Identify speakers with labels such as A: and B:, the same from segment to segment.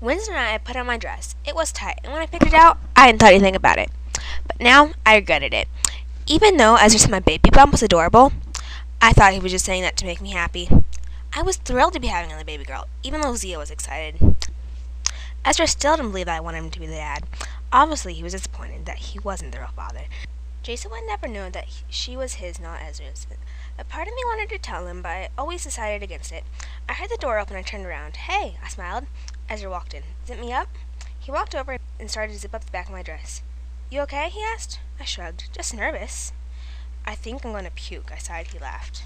A: Wednesday night, I put on my dress. It was tight, and when I picked it out, I hadn't thought anything about it. But now, I regretted it. Even though Ezra said my baby bump was adorable, I thought he was just saying that to make me happy. I was thrilled to be having another baby girl, even though Zia was excited. Ezra still didn't believe that I wanted him to be the dad. Obviously, he was disappointed that he wasn't the real father. Jason would never know that she was his, not Ezra's. A part of me wanted to tell him, but I always decided against it. I heard the door open and I turned around. "Hey," I smiled. Ezra walked in. "Zip me up?" He walked over and started to zip up the back of my dress. "You okay?" he asked. I shrugged. "Just nervous." "I think I'm going to puke," I sighed. He laughed.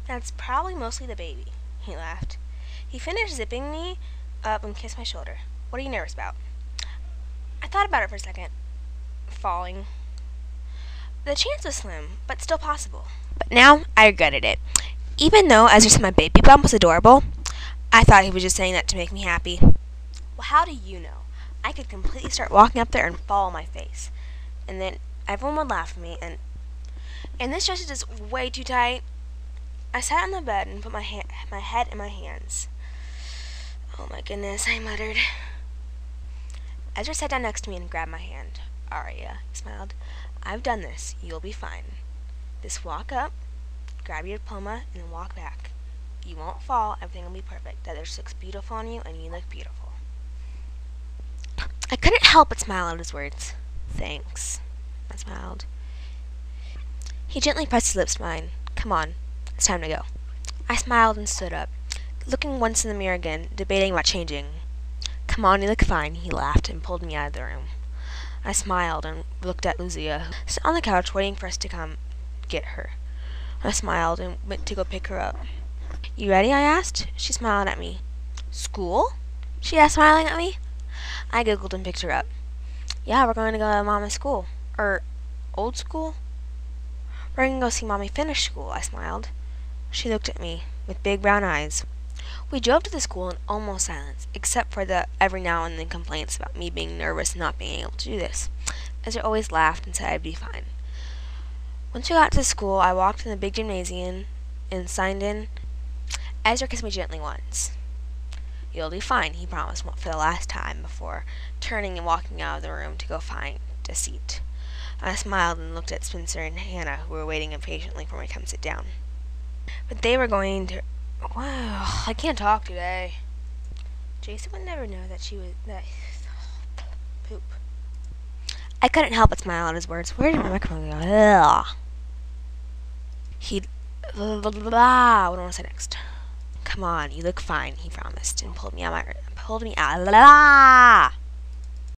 A: "That's probably mostly the baby." He laughed. He finished zipping me up and kissed my shoulder. "What are you nervous about?" I thought about it for a second. Falling. The chance was slim, but still possible. But now, I regretted it. Even though Ezra said my baby bump was adorable, I thought he was just saying that to make me happy. Well, how do you know? I could completely start walking up there and fall on my face. And then everyone would laugh at me, and this dress is just way too tight. I sat on the bed and put my head in my hands. "Oh my goodness," I muttered. Ezra sat down next to me and grabbed my hand. "Aria," he smiled. "I've done this. You'll be fine. Just walk up, grab your diploma, and then walk back. You won't fall. Everything will be perfect. That just looks beautiful on you, and you look beautiful." I couldn't help but smile at his words. "Thanks," I smiled. He gently pressed his lips to mine. "Come on. It's time to go." I smiled and stood up, looking once in the mirror again, debating about changing. "Come on, you look fine," he laughed and pulled me out of the room. I smiled and looked at Lucia, who sat on the couch waiting for us to come get her. I smiled and went to go pick her up. "You ready?" I asked. She smiled at me. "School?" she asked, smiling at me. I giggled and picked her up. "Yeah, we're going to go to Mama's school. Old school? We're going to go see Mommy finish school," I smiled. She looked at me with big brown eyes. We drove to the school in almost silence, except for the every now and then complaints about me being nervous and not being able to do this. Ezra always laughed and said I'd be fine. Once we got to the school, I walked in the big gymnasium and signed in. Ezra kissed me gently once. "You'll be fine," he promised for the last time before turning and walking out of the room to go find a seat. I smiled and looked at Spencer and Hannah, who were waiting impatiently for me to come sit down. But they were going to... Wow, I can't talk today. Jason would never know that poop. I couldn't help but smile at his words. Where did my microphone go? Ugh. What do I want to say next? "Come on, you look fine," he promised, and pulled me out.